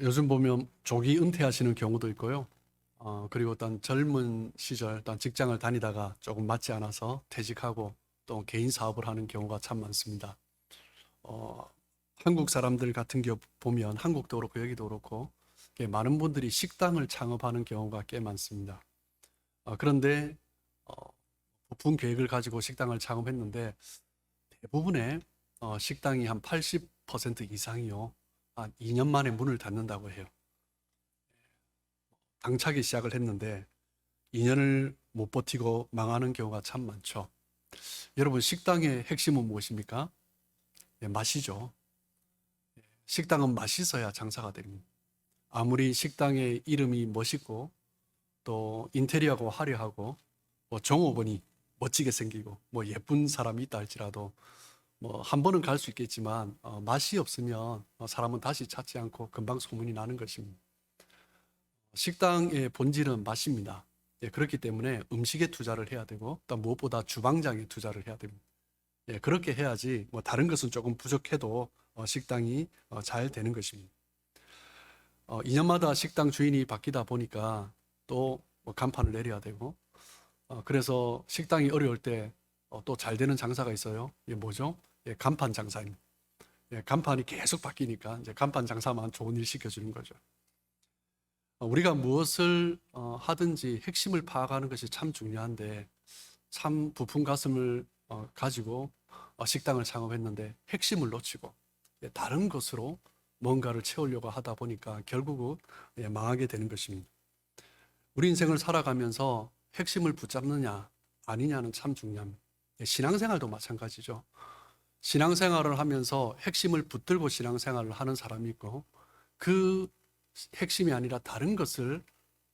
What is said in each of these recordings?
요즘 보면 조기 은퇴하시는 경우도 있고요. 그리고 또 젊은 시절 또 직장을 다니다가 조금 맞지 않아서 퇴직하고 또 개인 사업을 하는 경우가 참 많습니다. 어, 한국 사람들 같은 경우 보면 한국도 그렇고 여기도 그렇고 많은 분들이 식당을 창업하는 경우가 꽤 많습니다. 그런데 어, 부푼 계획을 가지고 식당을 창업했는데 대부분의 식당이 한 80% 이상이요. 한 2년 만에 문을 닫는다고 해요. 당차게 시작을 했는데 2년을 못 버티고 망하는 경우가 참 많죠. 여러분, 식당의 핵심은 무엇입니까? 예, 맛이죠. 식당은 맛있어야 장사가 됩니다. 아무리 식당의 이름이 멋있고 또 인테리어가 화려하고 뭐 종업원이 멋지게 생기고 뭐 예쁜 사람이 있다 할지라도 뭐 한 번은 갈 수 있겠지만 맛이 없으면 사람은 다시 찾지 않고 금방 소문이 나는 것입니다. 식당의 본질은 맛입니다. 예, 그렇기 때문에 음식에 투자를 해야 되고 또 무엇보다 주방장에 투자를 해야 됩니다. 예, 그렇게 해야지 뭐 다른 것은 조금 부족해도 식당이 잘 되는 것입니다. 2년마다 식당 주인이 바뀌다 보니까 또뭐 간판을 내려야 되고 그래서 식당이 어려울 때 또 잘 되는 장사가 있어요. 이게 뭐죠? 예, 간판 장사입니다. 예, 간판이 계속 바뀌니까 이제 간판 장사만 좋은 일 시켜주는 거죠. 우리가 무엇을 하든지 핵심을 파악하는 것이 참 중요한데 참 부푼 가슴을 가지고 식당을 창업했는데 핵심을 놓치고 다른 것으로 뭔가를 채우려고 하다 보니까 결국은 망하게 되는 것입니다. 우리 인생을 살아가면서 핵심을 붙잡느냐 아니냐는 참 중요합니다. 신앙생활도 마찬가지죠. 신앙생활을 하면서 핵심을 붙들고 신앙생활을 하는 사람이 있고 그 핵심이 아니라 다른 것을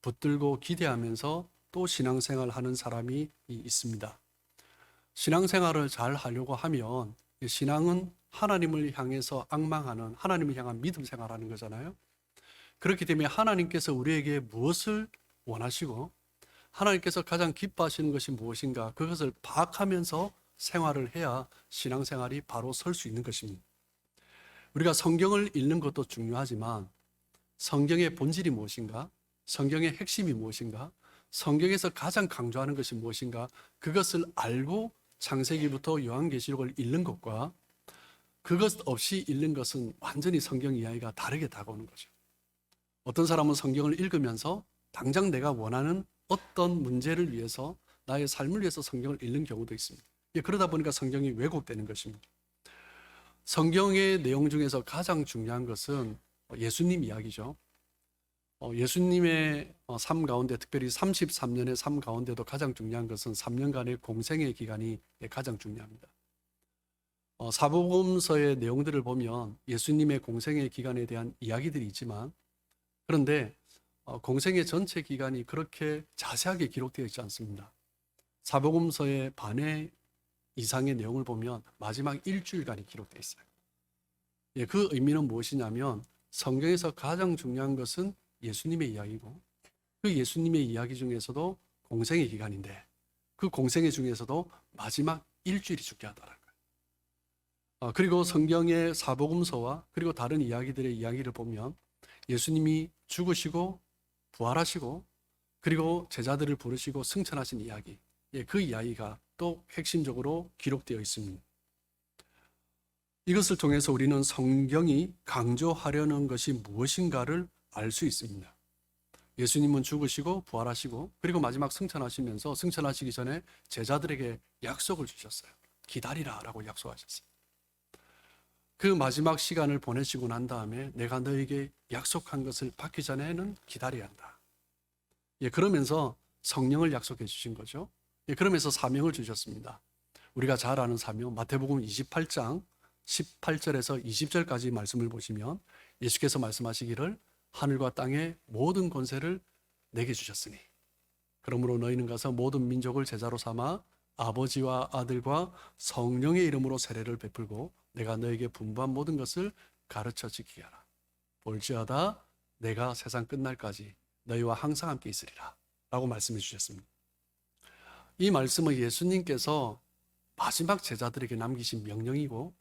붙들고 기대하면서 또 신앙생활을 하는 사람이 있습니다. 신앙생활을 잘 하려고 하면 신앙은 하나님을 향해서 앙망하는 하나님을 향한 믿음 생활하는 거잖아요. 그렇기 때문에 하나님께서 우리에게 무엇을 원하시고 하나님께서 가장 기뻐하시는 것이 무엇인가 그것을 파악하면서 생활을 해야 신앙생활이 바로 설 수 있는 것입니다. 우리가 성경을 읽는 것도 중요하지만 성경의 본질이 무엇인가? 성경의 핵심이 무엇인가? 성경에서 가장 강조하는 것이 무엇인가? 그것을 알고 창세기부터 요한계시록을 읽는 것과 그것 없이 읽는 것은 완전히 성경 이야기가 다르게 다가오는 거죠. 어떤 사람은 성경을 읽으면서 당장 내가 원하는 어떤 문제를 위해서 나의 삶을 위해서 성경을 읽는 경우도 있습니다. 그러다 보니까 성경이 왜곡되는 것입니다. 성경의 내용 중에서 가장 중요한 것은 예수님 이야기죠. 예수님의 삶 가운데 특별히 33년의 삶 가운데도 가장 중요한 것은 3년간의 공생의 기간이 가장 중요합니다. 사복음서의 내용들을 보면 예수님의 공생의 기간에 대한 이야기들이 있지만 그런데 공생의 전체 기간이 그렇게 자세하게 기록되어 있지 않습니다. 사복음서의 반의 이상의 내용을 보면 마지막 일주일간이 기록되어 있어요. 예, 그 의미는 무엇이냐면 성경에서 가장 중요한 것은 예수님의 이야기고 그 예수님의 이야기 중에서도 공생의 기간인데 그 공생의 중에서도 마지막 일주일이 중요하다는 거예요. 그리고 성경의 사복음서와 그리고 다른 이야기들의 이야기를 보면 예수님이 죽으시고 부활하시고 그리고 제자들을 부르시고 승천하신 이야기, 그 이야기가 또 핵심적으로 기록되어 있습니다. 이것을 통해서 우리는 성경이 강조하려는 것이 무엇인가를 알 수 있습니다. 예수님은 죽으시고 부활하시고 그리고 마지막 승천하시면서 승천하시기 전에 제자들에게 약속을 주셨어요. 기다리라 라고 약속하셨어요. 그 마지막 시간을 보내시고 난 다음에 내가 너에게 약속한 것을 받기 전에는 기다려야 한다. 그러면서 성령을 약속해 주신 거죠. 그러면서 사명을 주셨습니다. 우리가 잘 아는 사명 마태복음 28장 18절에서 20절까지 말씀을 보시면 예수께서 말씀하시기를 하늘과 땅의 모든 권세를 내게 주셨으니 그러므로 너희는 가서 모든 민족을 제자로 삼아 아버지와 아들과 성령의 이름으로 세례를 베풀고 내가 너에게 분부한 모든 것을 가르쳐 지키게 하라. 볼지어다 내가 세상 끝날까지 너희와 항상 함께 있으리라 라고 말씀해 주셨습니다. 이 말씀은 예수님께서 마지막 제자들에게 남기신 명령이고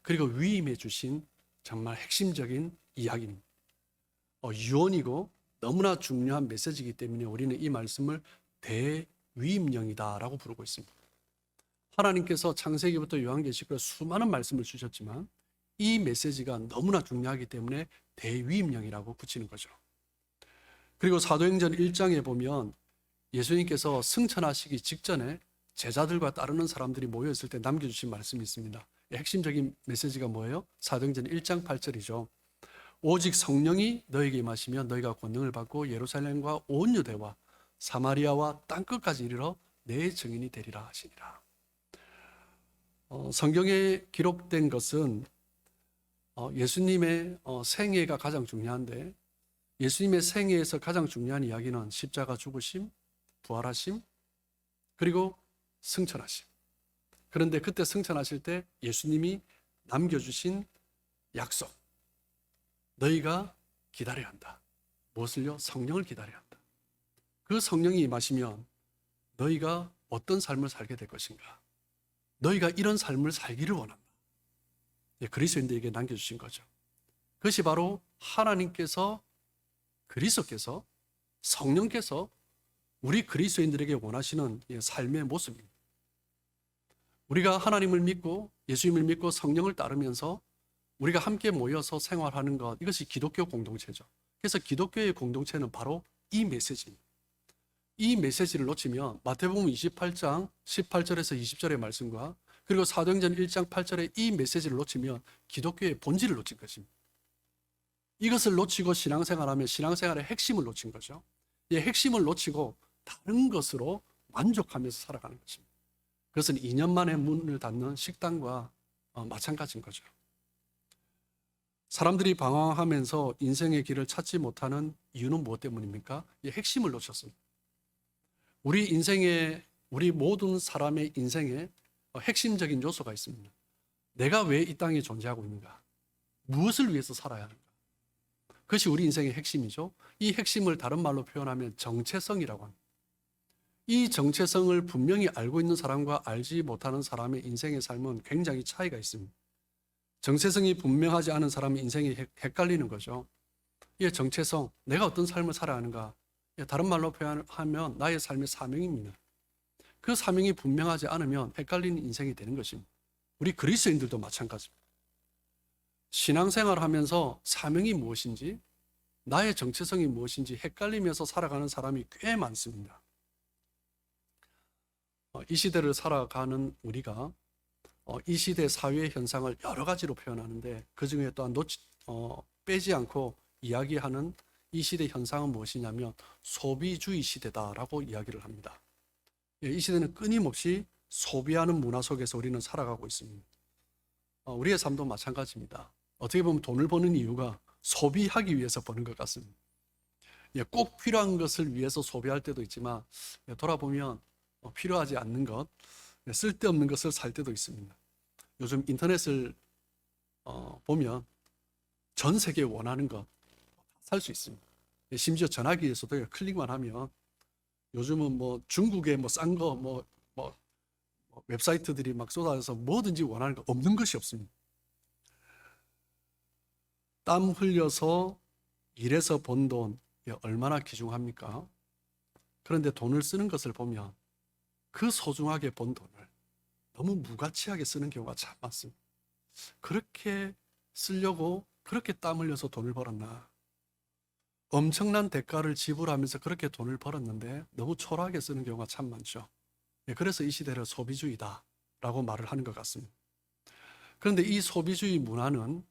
그리고 위임해 주신 정말 핵심적인 이야기입니다. 유언이고 너무나 중요한 메시지이기 때문에 우리는 이 말씀을 대위임령이다라고 부르고 있습니다. 하나님께서 창세기부터 요한계시록에 수많은 말씀을 주셨지만 이 메시지가 너무나 중요하기 때문에 대위임령이라고 붙이는 거죠. 그리고 사도행전 1장에 보면 예수님께서 승천하시기 직전에 제자들과 따르는 사람들이 모여있을 때 남겨주신 말씀이 있습니다. 핵심적인 메시지가 뭐예요? 사도행전 1장 8절이죠. 오직 성령이 너에게 임하시면 너희가 권능을 받고 예루살렘과 온 유대와 사마리아와 땅끝까지 이르러 내 증인이 되리라 하시니라. 성경에 기록된 것은 예수님의 생애가 가장 중요한데 예수님의 생애에서 가장 중요한 이야기는 십자가 죽으심, 부활하심, 그리고 승천하심. 그런데 그때 승천하실 때 예수님이 남겨주신 약속, 너희가 기다려야 한다. 무엇을요? 성령을 기다려야 한다. 그 성령이 임하시면 너희가 어떤 삶을 살게 될 것인가? 너희가 이런 삶을 살기를 원한다. 그리스도인들에게 남겨주신 거죠. 그것이 바로 하나님께서, 그리스도께서, 성령께서 우리 그리스도인들에게 원하시는 삶의 모습입니다. 우리가 하나님을 믿고 예수님을 믿고 성령을 따르면서 우리가 함께 모여서 생활하는 것, 이것이 기독교 공동체죠. 그래서 기독교의 공동체는 바로 이 메시지입니다. 이 메시지를 놓치면 마태복음 28장 18절에서 20절의 말씀과 그리고 사도행전 1장 8절의 이 메시지를 놓치면 기독교의 본질을 놓친 것입니다. 이것을 놓치고 신앙생활하면 신앙생활의 핵심을 놓친 거죠. 이 핵심을 놓치고 다른 것으로 만족하면서 살아가는 것입니다. 그것은 2년 만에 문을 닫는 식당과 마찬가지인 거죠. 사람들이 방황하면서 인생의 길을 찾지 못하는 이유는 무엇 때문입니까? 이 핵심을 놓쳤습니다. 우리 모든 사람의 인생에 핵심적인 요소가 있습니다. 내가 왜 이 땅에 존재하고 있는가? 무엇을 위해서 살아야 하는가? 그것이 우리 인생의 핵심이죠. 이 핵심을 다른 말로 표현하면 정체성이라고 합니다. 이 정체성을 분명히 알고 있는 사람과 알지 못하는 사람의 인생의 삶은 굉장히 차이가 있습니다. 정체성이 분명하지 않은 사람의 인생이 헷갈리는 거죠. 이 정체성, 내가 어떤 삶을 살아야 하는가? 다른 말로 표현하면 나의 삶의 사명입니다. 그 사명이 분명하지 않으면 헷갈리는 인생이 되는 것입니다. 우리 그리스도인들도 마찬가지입니다. 신앙생활을 하면서 사명이 무엇인지, 나의 정체성이 무엇인지 헷갈리면서 살아가는 사람이 꽤 많습니다. 이 시대를 살아가는 우리가 이 시대 사회의 현상을 여러 가지로 표현하는데 그 중에 또한 빼지 않고 이야기하는 이 시대 현상은 무엇이냐면 소비주의 시대다라고 이야기를 합니다. 이 시대는 끊임없이 소비하는 문화 속에서 우리는 살아가고 있습니다. 우리의 삶도 마찬가지입니다. 어떻게 보면 돈을 버는 이유가 소비하기 위해서 버는 것 같습니다. 꼭 필요한 것을 위해서 소비할 때도 있지만 돌아보면 필요하지 않는 것, 쓸데없는 것을 살 때도 있습니다. 요즘 인터넷을 보면 전 세계에 원하는 것 살 수 있습니다. 심지어 전화기에서도 클릭만 하면 요즘은 중국의 싼 거 웹사이트들이 막 쏟아져서 뭐든지 원하는 거 없는 것이 없습니다. 땀 흘려서 일해서 번 돈 얼마나 귀중합니까? 그런데 돈을 쓰는 것을 보면 그 소중하게 번 돈을 너무 무가치하게 쓰는 경우가 참 많습니다. 그렇게 쓰려고 그렇게 땀 흘려서 돈을 벌었나? 엄청난 대가를 지불하면서 그렇게 돈을 벌었는데 너무 초라하게 쓰는 경우가 참 많죠. 그래서 이 시대를 소비주의다라고 말을 하는 것 같습니다. 그런데 이 소비주의 문화는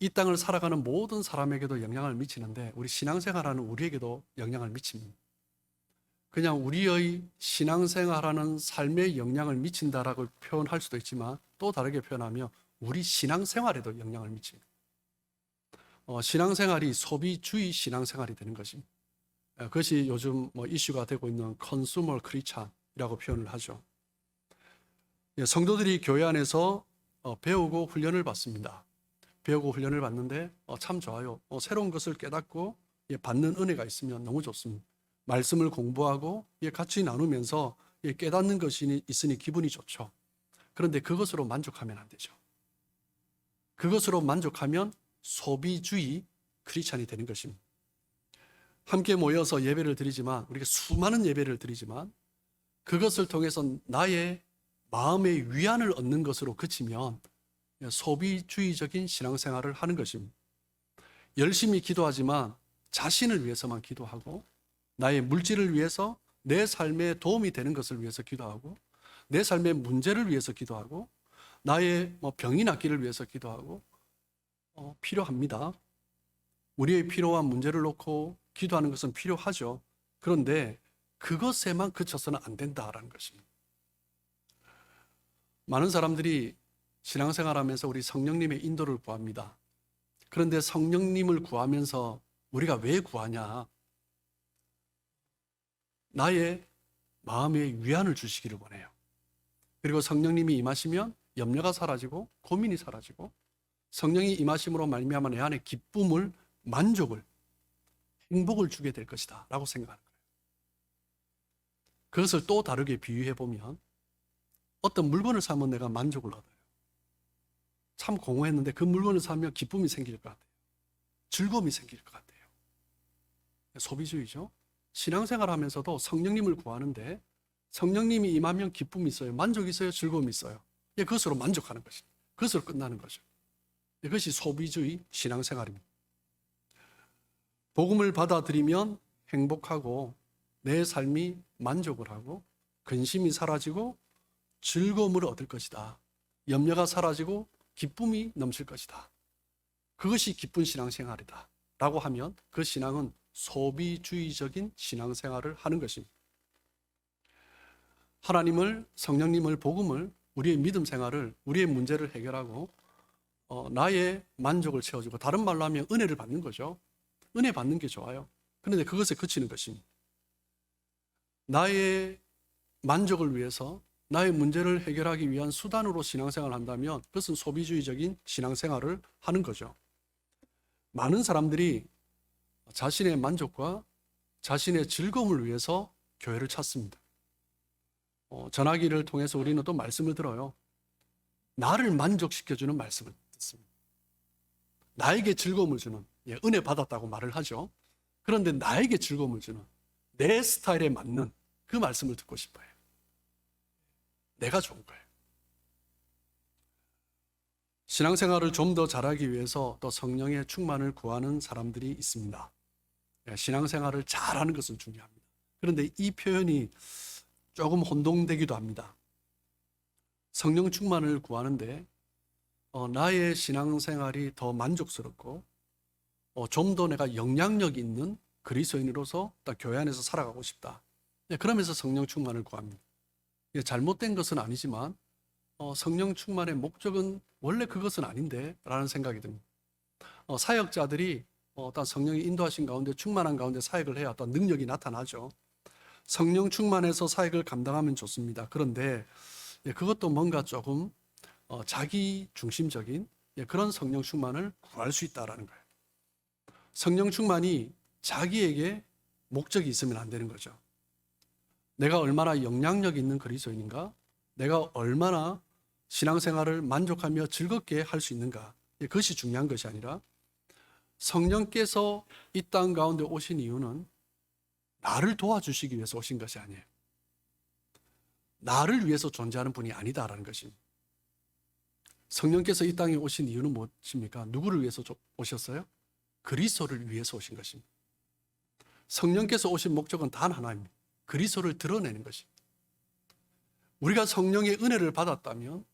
이 땅을 살아가는 모든 사람에게도 영향을 미치는데 우리 신앙생활하는 우리에게도 영향을 미칩니다. 그냥 우리의 신앙생활하는 삶에 영향을 미친다라고 표현할 수도 있지만 또 다르게 표현하면 우리 신앙생활에도 영향을 미칩니다. 신앙생활이 소비주의 신앙생활이 되는 것입니다. 그것이 요즘 이슈가 되고 있는 컨슈머 크리스찬이라고 표현을 하죠. 성도들이 교회 안에서 배우고 훈련을 받습니다. 배우고 훈련을 받는데 참 좋아요. 새로운 것을 깨닫고 받는 은혜가 있으면 너무 좋습니다. 말씀을 공부하고 같이 나누면서 깨닫는 것이 있으니 기분이 좋죠. 그런데 그것으로 만족하면 안 되죠. 그것으로 만족하면 소비주의 크리스찬이 되는 것입니다. 함께 모여서 예배를 드리지만, 우리가 수많은 예배를 드리지만 그것을 통해서 나의 마음의 위안을 얻는 것으로 그치면 소비주의적인 신앙생활을 하는 것입니다. 열심히 기도하지만 자신을 위해서만 기도하고, 나의 물질을 위해서, 내 삶에 도움이 되는 것을 위해서 기도하고, 내 삶의 문제를 위해서 기도하고, 나의 병이 낫기를 위해서 기도하고, 필요합니다. 우리의 필요와 문제를 놓고 기도하는 것은 필요하죠. 그런데 그것에만 그쳐서는 안 된다라는 것입니다. 많은 사람들이 신앙생활하면서 우리 성령님의 인도를 구합니다. 그런데 성령님을 구하면서 우리가 왜 구하냐? 나의 마음의 위안을 주시기를 원해요. 그리고 성령님이 임하시면 염려가 사라지고 고민이 사라지고, 성령이 임하심으로 말미암아 내 안에 기쁨을, 만족을, 행복을 주게 될 것이다 라고 생각하는 거예요. 그것을 또 다르게 비유해 보면, 어떤 물건을 사면 내가 만족을 얻어요. 참 공허했는데 그 물건을 사면 기쁨이 생길 것 같아요. 즐거움이 생길 것 같아요. 소비주의죠. 신앙생활 하면서도 성령님을 구하는데 성령님이 임하면 기쁨이 있어요. 만족이 있어요. 즐거움이 있어요. 그것으로 만족하는 것입니다. 그것으로 끝나는 거죠. 이것이 소비주의 신앙생활입니다. 복음을 받아들이면 행복하고 내 삶이 만족을 하고 근심이 사라지고 즐거움을 얻을 것이다. 염려가 사라지고 기쁨이 넘칠 것이다. 그것이 기쁜 신앙생활이다 라고 하면 그 신앙은 소비주의적인 신앙생활을 하는 것입니다. 하나님을, 성령님을, 복음을, 우리의 믿음 생활을, 우리의 문제를 해결하고 나의 만족을 채워주고, 다른 말로 하면 은혜를 받는 거죠. 은혜 받는 게 좋아요. 그런데 그것에 그치는 것입니다. 나의 만족을 위해서, 나의 문제를 해결하기 위한 수단으로 신앙생활을 한다면 그것은 소비주의적인 신앙생활을 하는 거죠. 많은 사람들이 자신의 만족과 자신의 즐거움을 위해서 교회를 찾습니다. 전화기를 통해서 우리는 또 말씀을 들어요. 나를 만족시켜주는 말씀을 듣습니다. 나에게 즐거움을 주는, 은혜 받았다고 말을 하죠. 그런데 나에게 즐거움을 주는, 내 스타일에 맞는 그 말씀을 듣고 싶어요. 내가 좋은 거예요. 신앙생활을 좀 더 잘하기 위해서 또 성령의 충만을 구하는 사람들이 있습니다. 신앙생활을 잘하는 것은 중요합니다. 그런데 이 표현이 조금 혼동되기도 합니다. 성령 충만을 구하는데 나의 신앙생활이 더 만족스럽고 좀 더 내가 영향력 있는 그리스도인으로서 딱 교회 안에서 살아가고 싶다. 그러면서 성령 충만을 구합니다. 잘못된 것은 아니지만 성령 충만의 목적은 원래 그것은 아닌데 라는 생각이 듭니다. 사역자들이 어떤 성령이 인도하신 가운데, 충만한 가운데 사역을 해야 어떤 능력이 나타나죠. 성령 충만해서 사역을 감당하면 좋습니다. 그런데 그것도 뭔가 조금 자기 중심적인 그런 성령 충만을 구할 수 있다는 거예요. 성령 충만이 자기에게 목적이 있으면 안 되는 거죠. 내가 얼마나 영향력 있는 그리스도인인가, 내가 얼마나 신앙생활을 만족하며 즐겁게 할 수 있는가, 그것이 중요한 것이 아니라 성령께서 이 땅 가운데 오신 이유는 나를 도와주시기 위해서 오신 것이 아니에요. 나를 위해서 존재하는 분이 아니다라는 것입니다. 성령께서 이 땅에 오신 이유는 무엇입니까? 누구를 위해서 오셨어요? 그리스도를 위해서 오신 것입니다. 성령께서 오신 목적은 단 하나입니다. 그리스도를 드러내는 것입니다. 우리가 성령의 은혜를 받았다면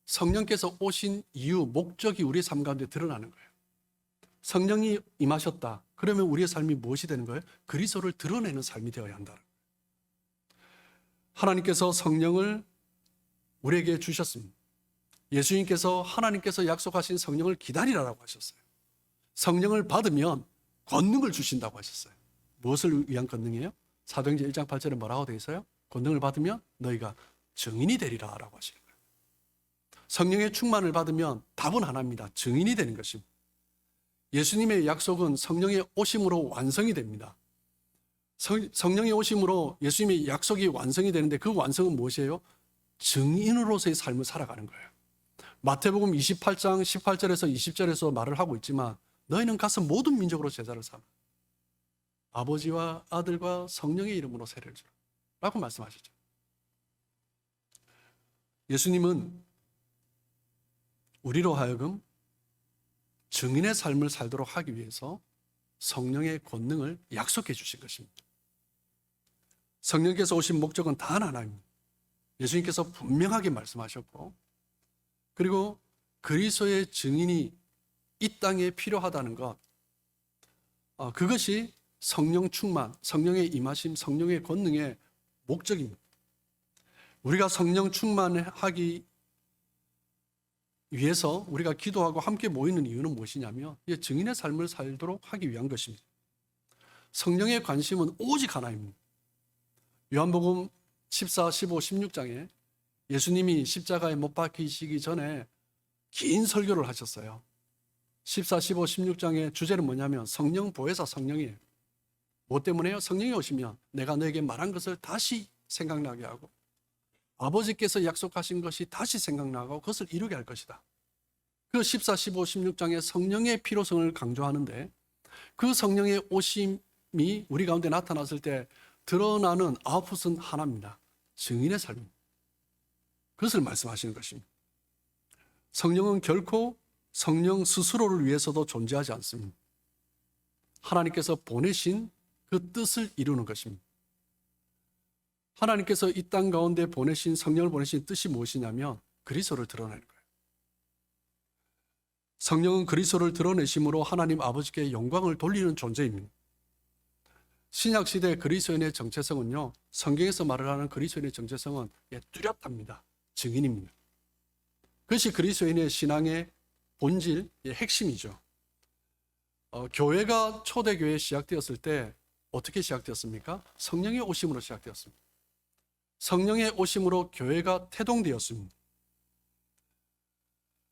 성령께서 오신 이유, 목적이 우리의 삶 가운데 드러나는 거예요. 성령이 임하셨다. 그러면 우리의 삶이 무엇이 되는 거예요? 그리스도를 드러내는 삶이 되어야 한다. 하나님께서 성령을 우리에게 주셨습니다. 예수님께서, 하나님께서 약속하신 성령을 기다리라고 하셨어요. 성령을 받으면 권능을 주신다고 하셨어요. 무엇을 위한 권능이에요? 사도행전 1장 8절에 뭐라고 되어 있어요? 권능을 받으면 너희가 증인이 되리라 라고 하시는 거예요. 성령의 충만을 받으면 답은 하나입니다. 증인이 되는 것입니다. 예수님의 약속은 성령의 오심으로 완성이 됩니다. 성령의 오심으로 예수님의 약속이 완성이 되는데 그 완성은 무엇이에요? 증인으로서의 삶을 살아가는 거예요. 마태복음 28장 18절에서 20절에서 말을 하고 있지만 너희는 가서 모든 민족으로 제자를 삼아 아버지와 아들과 성령의 이름으로 세례를 주라 라고 말씀하셨죠. 예수님은 우리로 하여금 증인의 삶을 살도록 하기 위해서 성령의 권능을 약속해 주신 것입니다. 성령께서 오신 목적은 단 하나입니다. 예수님께서 분명하게 말씀하셨고, 그리고 그리스도의 증인이 이 땅에 필요하다는 것, 그것이 성령 충만, 성령의 임하심, 성령의 권능의 목적입니다. 우리가 성령 충만하기 위해서 우리가 기도하고 함께 모이는 이유는 무엇이냐면 증인의 삶을 살도록 하기 위한 것입니다. 성령의 관심은 오직 하나입니다. 요한복음 14, 15, 16장에 예수님이 십자가에 못 박히시기 전에 긴 설교를 하셨어요. 14, 15, 16장의 주제는 뭐냐면 성령 보혜사 성령이에요. 뭐 때문에요? 성령이 오시면 내가 너에게 말한 것을 다시 생각나게 하고 아버지께서 약속하신 것이 다시 생각나고 그것을 이루게 할 것이다. 그 14, 15, 16장의 성령의 필요성을 강조하는데 그 성령의 오심이 우리 가운데 나타났을 때 드러나는 아웃풋은 하나입니다. 증인의 삶입니다. 그것을 말씀하시는 것입니다. 성령은 결코 성령 스스로를 위해서도 존재하지 않습니다. 하나님께서 보내신 그 뜻을 이루는 것입니다. 하나님께서 이 땅 가운데 보내신 성령을 보내신 뜻이 무엇이냐면 그리스도를 드러내는 거예요. 성령은 그리스도를 드러내심으로 하나님 아버지께 영광을 돌리는 존재입니다. 신약시대 그리스도인의 정체성은요, 성경에서 말을 하는 그리스도인의 정체성은 뚜렷합니다. 증인입니다. 그것이 그리스도인의 신앙의 본질, 핵심이죠. 교회가 초대교회에 시작되었을 때 어떻게 시작되었습니까? 성령의 오심으로 시작되었습니다. 성령의 오심으로 교회가 태동되었습니다.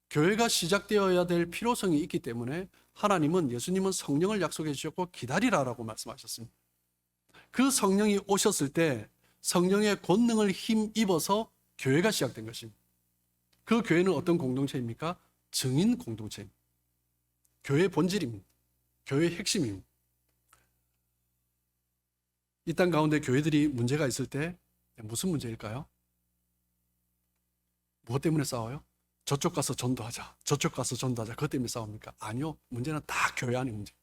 교회가 시작되어야 될 필요성이 있기 때문에 하나님은 예수님은 성령을 약속해 주셨고 기다리라라고 말씀하셨습니다. 그 성령이 오셨을 때 성령의 권능을 힘입어서 교회가 시작된 것입니다. 그 교회는 어떤 공동체입니까? 증인 공동체입니다. 교회의 본질입니다. 교회의 핵심입니다. 이 땅 가운데 교회들이 문제가 있을 때 무슨 문제일까요? 무엇 때문에 싸워요? 저쪽 가서 전도하자, 저쪽 가서 전도하자, 그것 때문에 싸웁니까? 아니요. 문제는 다 교회 안의 문제.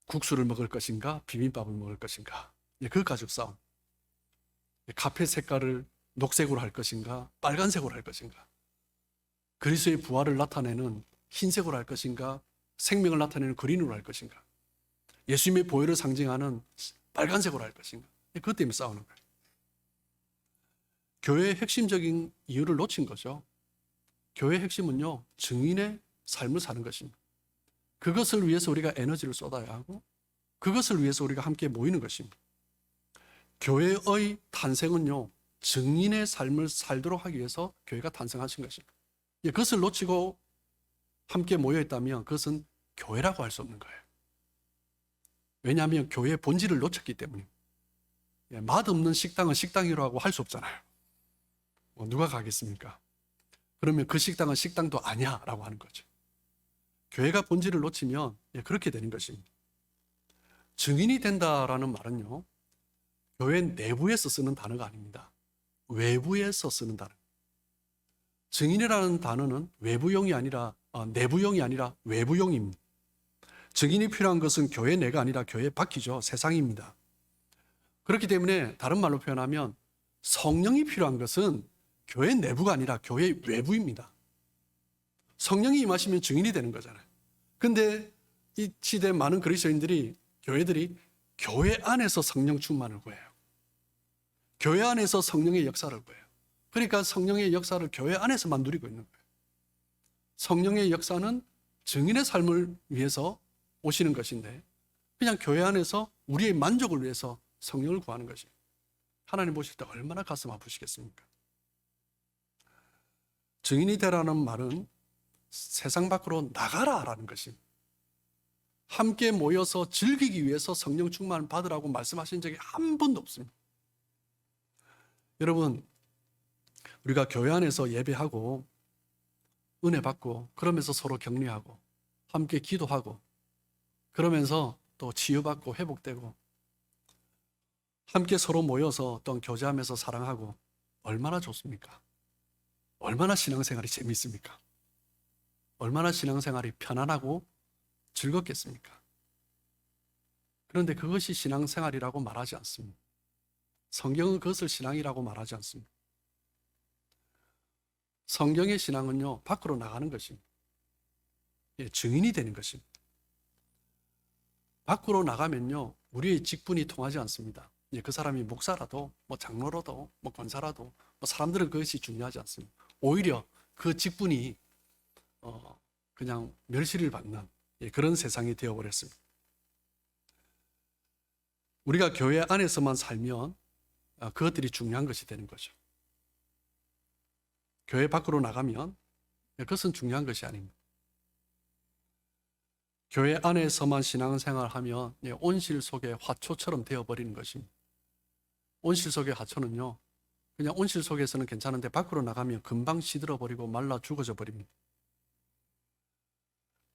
국수를 먹을 것인가, 비빔밥을 먹을 것인가, 그것 가지고 싸움. 카페 색깔을 녹색으로 할 것인가, 빨간색으로 할 것인가, 그리스도의 부활을 나타내는 흰색으로 할 것인가, 생명을 나타내는 그린으로 할 것인가, 예수님의 보혈을 상징하는 빨간색으로 할 것인가, 그것 때문에 싸우는 거예요. 교회의 핵심적인 이유를 놓친 거죠. 교회의 핵심은요, 증인의 삶을 사는 것입니다. 그것을 위해서 우리가 에너지를 쏟아야 하고 그것을 위해서 우리가 함께 모이는 것입니다. 교회의 탄생은요, 증인의 삶을 살도록 하기 위해서 교회가 탄생하신 것입니다. 그것을 놓치고 함께 모여있다면 그것은 교회라고 할 수 없는 거예요. 왜냐하면 교회의 본질을 놓쳤기 때문입니다. 맛없는 식당은 식당이라고 할 수 없잖아요. 누가 가겠습니까? 그러면 그 식당은 식당도 아니야 라고 하는 거죠. 교회가 본질을 놓치면 그렇게 되는 것입니다. 증인이 된다라는 말은요, 교회 내부에서 쓰는 단어가 아닙니다. 외부에서 쓰는 단어. 증인이라는 단어는 외부용이 아니라 내부용이 아니라 외부용입니다. 증인이 필요한 것은 교회 내가 아니라 교회 밖이죠. 세상입니다. 그렇기 때문에 다른 말로 표현하면 성령이 필요한 것은 교회 내부가 아니라 교회 외부입니다. 성령이 임하시면 증인이 되는 거잖아요. 근데 이 시대 많은 그리스도인들이, 교회들이 교회 안에서 성령 충만을 구해요. 교회 안에서 성령의 역사를 구해요. 그러니까 성령의 역사를 교회 안에서만 누리고 있는 거예요. 성령의 역사는 증인의 삶을 위해서 오시는 것인데 그냥 교회 안에서 우리의 만족을 위해서 성령을 구하는 것이, 하나님 보실 때 얼마나 가슴 아프시겠습니까? 증인이 되라는 말은 세상 밖으로 나가라라는 것입니다. 함께 모여서 즐기기 위해서 성령 충만을 받으라고 말씀하신 적이 한 번도 없습니다. 여러분, 우리가 교회 안에서 예배하고 은혜 받고 그러면서 서로 격려하고 함께 기도하고 그러면서 또 치유받고 회복되고 함께 서로 모여서 또 교제하면서 사랑하고 얼마나 좋습니까? 얼마나 신앙생활이 재밌습니까? 얼마나 신앙생활이 편안하고 즐겁겠습니까? 그런데 그것이 신앙생활이라고 말하지 않습니다. 성경은 그것을 신앙이라고 말하지 않습니다. 성경의 신앙은요, 밖으로 나가는 것입니다. 예, 증인이 되는 것입니다. 밖으로 나가면요, 우리의 직분이 통하지 않습니다. 예, 그 사람이 목사라도, 장로라도, 권사라도, 사람들은 그것이 중요하지 않습니다. 오히려 그 직분이 그냥 멸시를 받는 그런 세상이 되어버렸습니다. 우리가 교회 안에서만 살면 그것들이 중요한 것이 되는 거죠. 교회 밖으로 나가면 그것은 중요한 것이 아닙니다. 교회 안에서만 신앙생활하면 온실 속의 화초처럼 되어버리는 것입니다. 온실 속의 화초는요, 그냥 온실 속에서는 괜찮은데 밖으로 나가면 금방 시들어버리고 말라 죽어져 버립니다.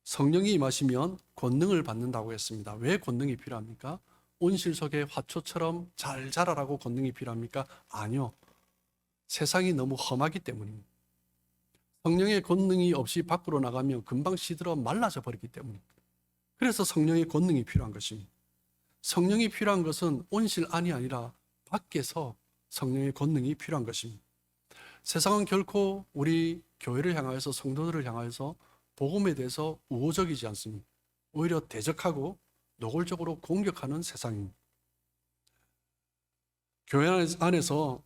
성령이 임하시면 권능을 받는다고 했습니다. 왜 권능이 필요합니까? 온실 속의 화초처럼 잘 자라라고 권능이 필요합니까? 아니요. 세상이 너무 험하기 때문입니다. 성령의 권능이 없이 밖으로 나가면 금방 시들어 말라져 버리기 때문입니다. 그래서 성령의 권능이 필요한 것입니다. 성령이 필요한 것은 온실 안이 아니라 밖에서 성령의 권능이 필요한 것입니다. 세상은 결코 우리 교회를 향하여서 성도들을 향하여서 복음에 대해서 우호적이지 않습니다. 오히려 대적하고 노골적으로 공격하는 세상입니다. 교회 안에서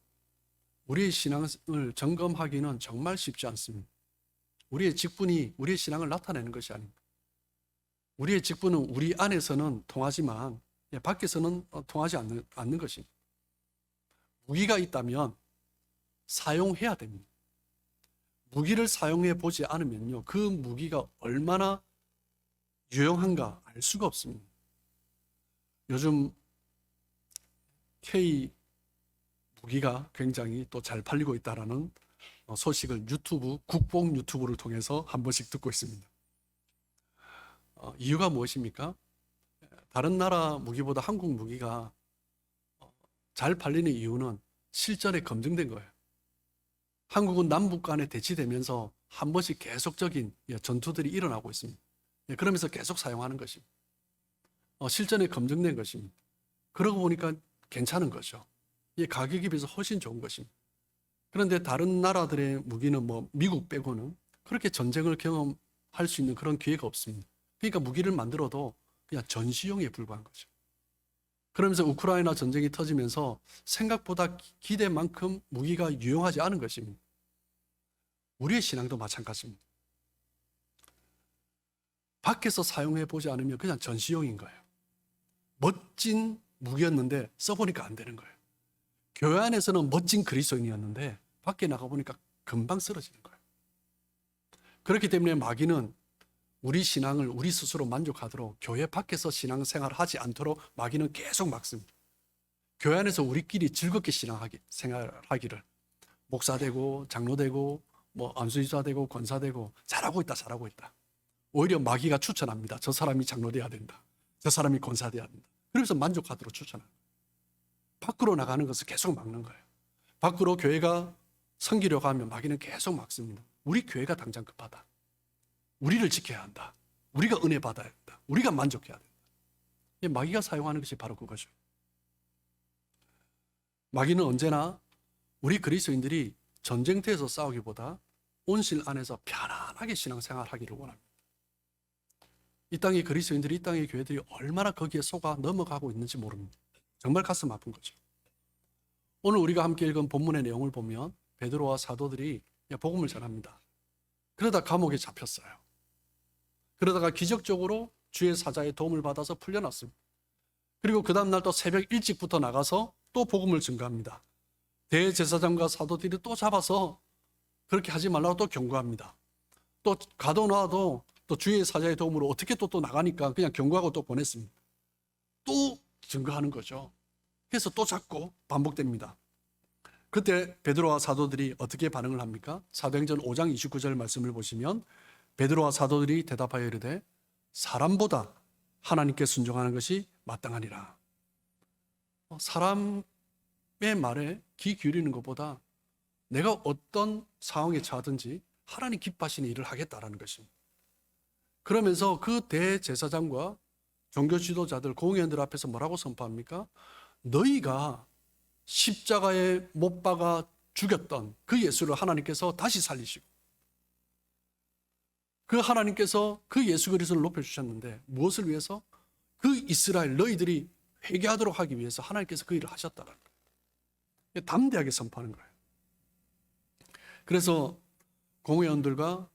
우리의 신앙을 점검하기는 정말 쉽지 않습니다. 우리의 직분이 우리의 신앙을 나타내는 것이 아닙니다. 우리의 직분은 우리 안에서는 통하지만 밖에서는 통하지 않는 것입니다. 무기가 있다면 사용해야 됩니다. 무기를 사용해 보지 않으면요, 그 무기가 얼마나 유용한가 알 수가 없습니다. 요즘 K 무기가 굉장히 또 잘 팔리고 있다라는 소식을 국뽕 유튜브를 통해서 한 번씩 듣고 있습니다. 이유가 무엇입니까? 다른 나라 무기보다 한국 무기가 잘 팔리는 이유는 실전에 검증된 거예요. 한국은 남북 간에 대치되면서 한 번씩 계속적인 전투들이 일어나고 있습니다. 그러면서 계속 사용하는 것입니다. 실전에 검증된 것입니다. 그러고 보니까 괜찮은 거죠. 가격에 비해서 훨씬 좋은 것입니다. 그런데 다른 나라들의 무기는 미국 빼고는 그렇게 전쟁을 경험할 수 있는 그런 기회가 없습니다. 그러니까 무기를 만들어도 그냥 전시용에 불과한 거죠. 그러면서 우크라이나 전쟁이 터지면서 생각보다 기대만큼 무기가 유용하지 않은 것입니다. 우리의 신앙도 마찬가지입니다. 밖에서 사용해 보지 않으면 그냥 전시용인 거예요. 멋진 무기였는데 써보니까 안 되는 거예요. 교회 안에서는 멋진 그리스도인이었는데 밖에 나가보니까 금방 쓰러지는 거예요. 그렇기 때문에 마귀는 우리 신앙을 우리 스스로 만족하도록 교회 밖에서 신앙생활을 하지 않도록 마귀는 계속 막습니다. 교회 안에서 우리끼리 즐겁게 생활하기를 목사 되고 장로 되고 안수지사 되고 권사 되고 잘하고 있다. 오히려 마귀가 추천합니다. 저 사람이 장로 돼야 된다. 저 사람이 권사 돼야 된다. 그래서 만족하도록 추천합니다. 밖으로 나가는 것을 계속 막는 거예요. 밖으로 교회가 섬기려고 하면 마귀는 계속 막습니다. 우리 교회가 당장 급하다. 우리를 지켜야 한다. 우리가 은혜 받아야 된다. 우리가 만족해야 된다. 마귀가 사용하는 것이 바로 그거죠. 마귀는 언제나 우리 그리스도인들이 전쟁터에서 싸우기보다 온실 안에서 편안하게 신앙생활하기를 원합니다. 이 땅의 그리스도인들이, 이 땅의 교회들이 얼마나 거기에 속아 넘어가고 있는지 모릅니다. 정말 가슴 아픈 거죠. 오늘 우리가 함께 읽은 본문의 내용을 보면 베드로와 사도들이 복음을 전합니다. 그러다 감옥에 잡혔어요. 그러다가 기적적으로 주의 사자의 도움을 받아서 풀려났습니다. 그리고 그 다음날 또 새벽 일찍부터 나가서 또 복음을 증거합니다. 대제사장과 사도들이 또 잡아서 그렇게 하지 말라고 또 경고합니다. 또 가둬놔도 또 주의 사자의 도움으로 어떻게 또 나가니까 그냥 경고하고 또 보냈습니다. 또 증거하는 거죠. 그래서 또 잡고 반복됩니다. 그때 베드로와 사도들이 어떻게 반응을 합니까? 사도행전 5장 29절 말씀을 보시면 베드로와 사도들이 대답하여 이르되 사람보다 하나님께 순종하는 것이 마땅하니라. 사람의 말에 귀 기울이는 것보다 내가 어떤 상황에 처하든지 하나님 기뻐하시는 일을 하겠다라는 것입니다. 그러면서 그 대제사장과 종교 지도자들, 공회원들 앞에서 뭐라고 선포합니까? 너희가 십자가에 못 박아 죽였던 그 예수를 하나님께서 다시 살리시고, 그 하나님께서 그 예수 그리스도를 높여주셨는데 무엇을 위해서? 그 이스라엘 너희들이 회개하도록 하기 위해서 하나님께서 그 일을 하셨다는 거예요. 담대하게 선포하는 거예요. 그래서 공회원들과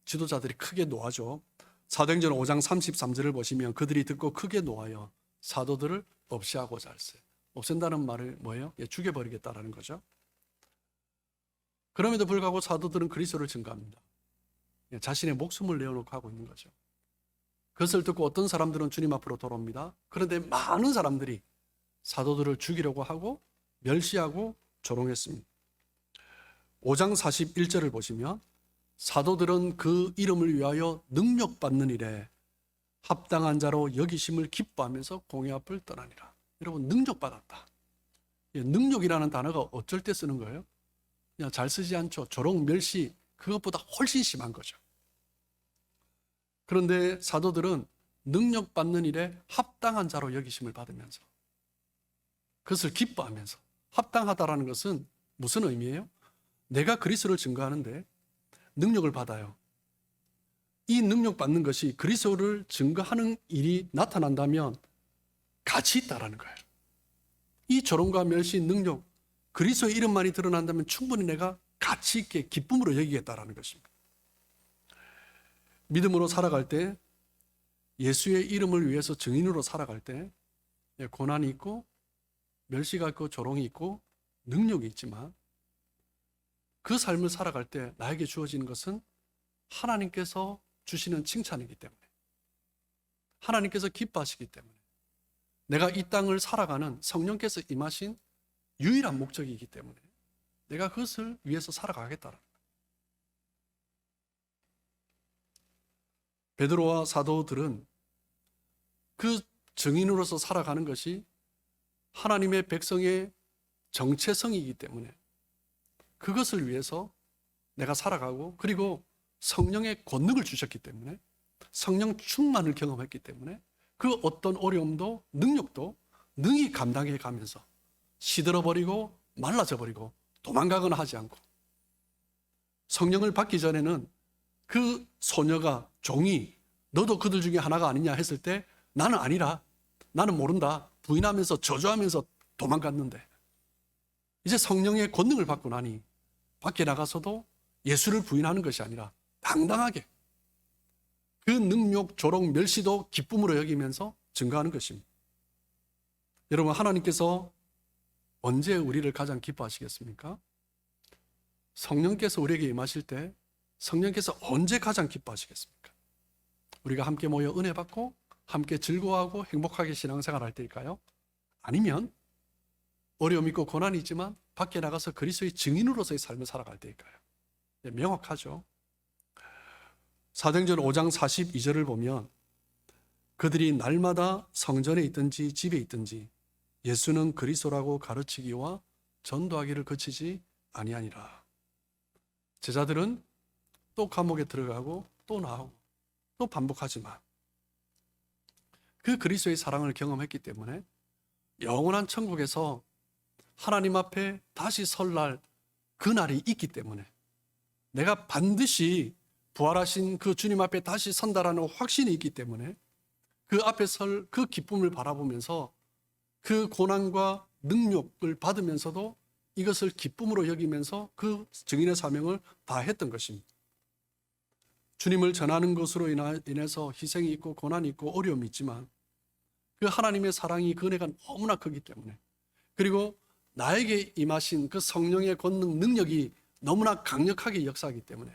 지도자들이 크게 노하죠. 사도행전 5장 33절을 보시면 그들이 듣고 크게 노하여 사도들을 없애하고자 할세. 없앤다는 말을 뭐예요? 죽여버리겠다라는 거죠. 그럼에도 불구하고 사도들은 그리스도를 증거합니다. 자신의 목숨을 내어놓고 하고 있는 거죠. 그것을 듣고 어떤 사람들은 주님 앞으로 돌아옵니다. 그런데 많은 사람들이 사도들을 죽이려고 하고 멸시하고 조롱했습니다. 5장 41절을 보시면 사도들은 그 이름을 위하여 능력받는 일에 합당한 자로 여기심을 기뻐하면서 공회 앞을 떠나니라. 여러분, 능력받았다. 능력이라는 단어가 어쩔 때 쓰는 거예요? 그냥 잘 쓰지 않죠. 조롱, 멸시, 그것보다 훨씬 심한 거죠. 그런데 사도들은 능력받는 일에 합당한 자로 여기심을 받으면서 그것을 기뻐하면서, 합당하다라는 것은 무슨 의미예요? 내가 그리스도를 증거하는데 능력을 받아요. 이 능력 받는 것이 그리스도를 증거하는 일이 나타난다면 가치 있다라는 거예요. 이 조롱과 멸시, 능력, 그리스도의 이름만이 드러난다면 충분히 내가 가치 있게 기쁨으로 여기겠다라는 것입니다. 믿음으로 살아갈 때, 예수의 이름을 위해서 증인으로 살아갈 때 고난이 있고 멸시가 있고 조롱이 있고 능력이 있지만 그 삶을 살아갈 때 나에게 주어지는 것은 하나님께서 주시는 칭찬이기 때문에, 하나님께서 기뻐하시기 때문에, 내가 이 땅을 살아가는 성령께서 임하신 유일한 목적이기 때문에 내가 그것을 위해서 살아가겠다는 거예요. 베드로와 사도들은 그 증인으로서 살아가는 것이 하나님의 백성의 정체성이기 때문에 그것을 위해서 내가 살아가고, 그리고 성령의 권능을 주셨기 때문에, 성령 충만을 경험했기 때문에 그 어떤 어려움도 능력도 능히 감당해 가면서 시들어버리고 말라져버리고 도망가거나 하지 않고, 성령을 받기 전에는 그 소녀가, 종이 너도 그들 중에 하나가 아니냐 했을 때 나는 아니라, 나는 모른다 부인하면서 저주하면서 도망갔는데, 이제 성령의 권능을 받고 나니 밖에 나가서도 예수를 부인하는 것이 아니라 당당하게 그 능력, 조롱, 멸시도 기쁨으로 여기면서 증거하는 것입니다. 여러분, 하나님께서 언제 우리를 가장 기뻐하시겠습니까? 성령께서 우리에게 임하실 때 성령께서 언제 가장 기뻐하시겠습니까? 우리가 함께 모여 은혜 받고 함께 즐거워하고 행복하게 신앙생활 할 때일까요? 아니면 어려움 있고 고난이 있지만 밖에 나가서 그리스도의 증인으로서의 삶을 살아갈 때일까요? 명확하죠. 사도행전 5장 42절을 보면 그들이 날마다 성전에 있든지 집에 있든지 예수는 그리스도라고 가르치기와 전도하기를 그치지 아니하니라. 제자들은 또 감옥에 들어가고 또 나오고 또 반복하지만 그 그리스도의 사랑을 경험했기 때문에 영원한 천국에서 하나님 앞에 다시 설 날 그날이 있기 때문에, 내가 반드시 부활하신 그 주님 앞에 다시 선다라는 확신이 있기 때문에 그 앞에 설 그 기쁨을 바라보면서 그 고난과 능력을 받으면서도 이것을 기쁨으로 여기면서 그 증인의 사명을 다했던 것입니다. 주님을 전하는 것으로 인해서 희생이 있고 고난이 있고 어려움이 있지만 그 하나님의 사랑이, 그 은혜가 너무나 크기 때문에, 그리고 나에게 임하신 그 성령의 권능, 능력이 너무나 강력하게 역사하기 때문에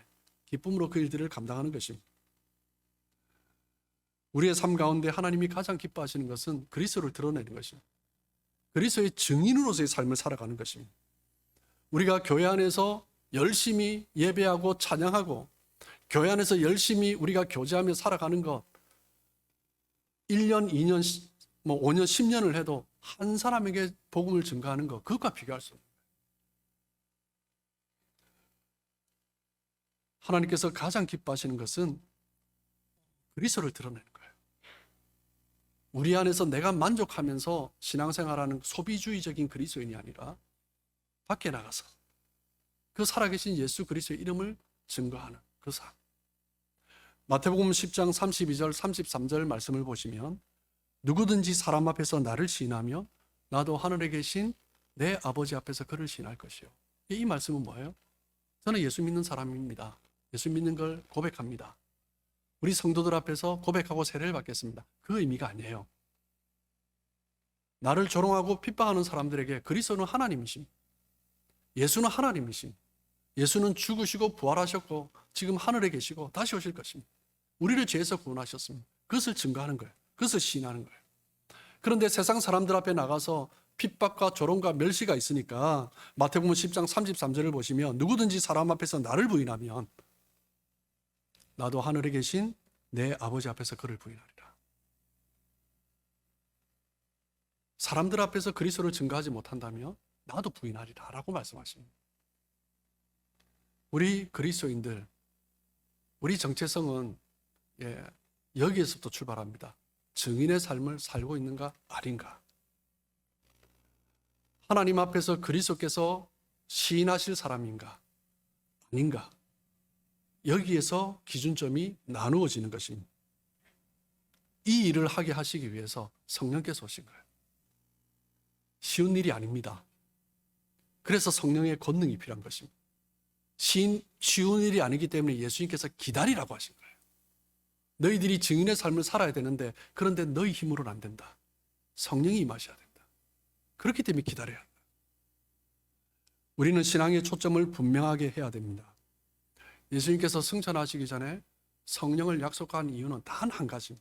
기쁨으로 그 일들을 감당하는 것입니다. 우리의 삶 가운데 하나님이 가장 기뻐하시는 것은 그리스도를 드러내는 것입니다. 그리스도의 증인으로서의 삶을 살아가는 것입니다. 우리가 교회 안에서 열심히 예배하고 찬양하고 교회 안에서 열심히 우리가 교제하며 살아가는 것, 1년, 2년, 뭐 5년, 10년을 해도 한 사람에게 복음을 증거하는 것, 그것과 비교할 수 없어요. 하나님께서 가장 기뻐하시는 것은 그리스도를 드러내는 거예요. 우리 안에서 내가 만족하면서 신앙생활하는 소비주의적인 그리스도인이 아니라 밖에 나가서 그 살아계신 예수 그리스도의 이름을 증거하는 그 삶. 마태복음 10장 32절 33절 말씀을 보시면 누구든지 사람 앞에서 나를 시인하며 나도 하늘에 계신 내 아버지 앞에서 그를 시인할 것이요. 이 말씀은 뭐예요? 저는 예수 믿는 사람입니다. 예수 믿는 걸 고백합니다. 우리 성도들 앞에서 고백하고 세례를 받겠습니다. 그 의미가 아니에요. 나를 조롱하고 핍박하는 사람들에게 그리스도는 하나님이심, 예수는 하나님이심, 예수는 죽으시고 부활하셨고 지금 하늘에 계시고 다시 오실 것입니다. 우리를 죄에서 구원하셨습니다. 그것을 증거하는 거예요. 그것을 시인하는 거예요. 그런데 세상 사람들 앞에 나가서 핍박과 조롱과 멸시가 있으니까 마태복음 10장 33절을 보시면 누구든지 사람 앞에서 나를 부인하면 나도 하늘에 계신 내 아버지 앞에서 그를 부인하리라. 사람들 앞에서 그리스도를 증거하지 못한다면 나도 부인하리라 라고 말씀하십니다. 우리 그리스도인들, 우리 정체성은 여기에서부터 출발합니다. 증인의 삶을 살고 있는가 아닌가. 하나님 앞에서 그리스도께서 시인하실 사람인가 아닌가. 여기에서 기준점이 나누어지는 것입니다. 이 일을 하게 하시기 위해서 성령께서 오신 거예요. 쉬운 일이 아닙니다. 그래서 성령의 권능이 필요한 것입니다. 쉬운 일이 아니기 때문에 예수님께서 기다리라고 하신 거예요. 너희들이 증인의 삶을 살아야 되는데 그런데 너희 힘으로는 안 된다. 성령이 임하셔야 된다. 그렇기 때문에 기다려야 한다. 우리는 신앙의 초점을 분명하게 해야 됩니다. 예수님께서 승천하시기 전에 성령을 약속한 이유는 단 한 가지.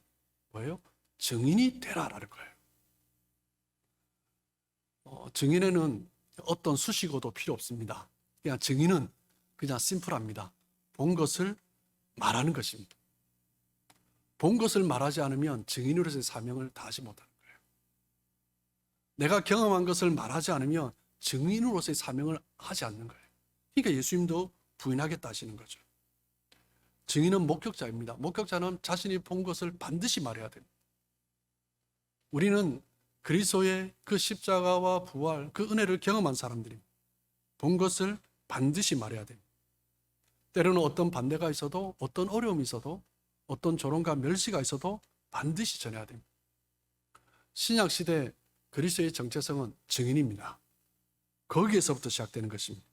뭐예요? 증인이 되라라는 거예요. 증인에는 어떤 수식어도 필요 없습니다. 그냥 증인은 그냥 심플합니다. 본 것을 말하는 것입니다. 본 것을 말하지 않으면 증인으로서의 사명을 다하지 못하는 거예요. 내가 경험한 것을 말하지 않으면 증인으로서의 사명을 하지 않는 거예요. 그러니까 예수님도 부인하겠다 하시는 거죠. 증인은 목격자입니다. 목격자는 자신이 본 것을 반드시 말해야 됩니다. 우리는 그리스도의 그 십자가와 부활, 그 은혜를 경험한 사람들입니다. 본 것을 반드시 말해야 됩니다. 때로는 어떤 반대가 있어도, 어떤 어려움이 있어도, 어떤 조롱과 멸시가 있어도 반드시 전해야 됩니다. 신약시대 그리스도의 정체성은 증인입니다. 거기에서부터 시작되는 것입니다.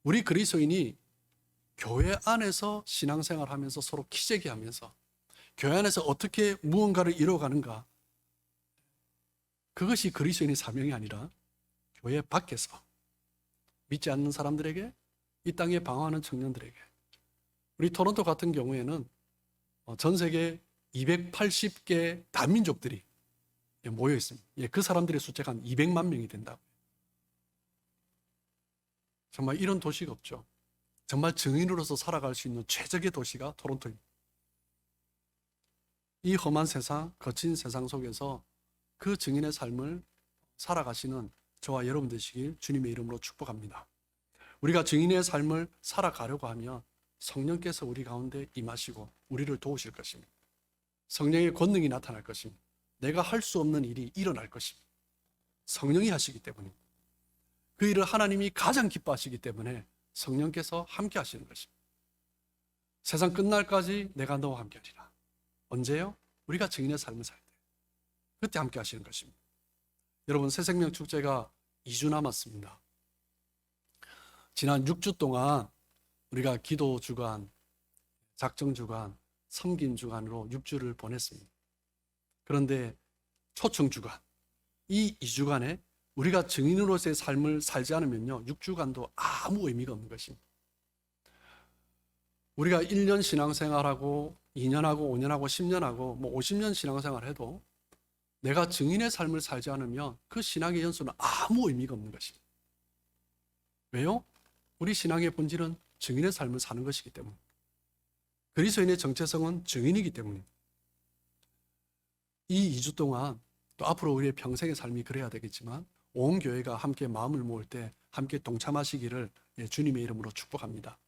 우리 그리스도인이 교회 안에서 신앙생활하면서 서로 키재기하면서 교회 안에서 어떻게 무언가를 이루어가는가, 그것이 그리스도인의 사명이 아니라 교회 밖에서 믿지 않는 사람들에게, 이 땅에 방황하는 청년들에게, 우리 토론토 같은 경우에는 전 세계 280개 다민족들이 모여 있습니다. 그 사람들의 숫자가 한 200만 명이 된다고. 정말 이런 도시가 없죠. 정말 증인으로서 살아갈 수 있는 최적의 도시가 토론토입니다. 이 험한 세상, 거친 세상 속에서 그 증인의 삶을 살아가시는 저와 여러분 되시길 주님의 이름으로 축복합니다. 우리가 증인의 삶을 살아가려고 하면 성령께서 우리 가운데 임하시고 우리를 도우실 것입니다. 성령의 권능이 나타날 것입니다. 내가 할 수 없는 일이 일어날 것입니다. 성령이 하시기 때문입니다. 그 일을 하나님이 가장 기뻐하시기 때문에 성령께서 함께 하시는 것입니다. 세상 끝날까지 내가 너와 함께 하리라. 언제요? 우리가 증인의 삶을 살 때. 그때 함께 하시는 것입니다. 여러분, 새생명 축제가 2주 남았습니다. 지난 6주 동안 우리가 기도 주간, 작정 주간, 섬긴 주간으로 6주를 보냈습니다. 그런데 초청 주간, 이 2주간에 우리가 증인으로서의 삶을 살지 않으면요, 6주간도 아무 의미가 없는 것입니다. 우리가 1년 신앙생활하고 2년하고 5년하고 10년하고 뭐 50년 신앙생활 해도 내가 증인의 삶을 살지 않으면 그 신앙의 연수는 아무 의미가 없는 것입니다. 왜요? 우리 신앙의 본질은 증인의 삶을 사는 것이기 때문에, 그리스도인의 정체성은 증인이기 때문입니다. 이 2주 동안 또 앞으로 우리의 평생의 삶이 그래야 되겠지만 온 교회가 함께 마음을 모을 때 함께 동참하시기를 주님의 이름으로 축복합니다.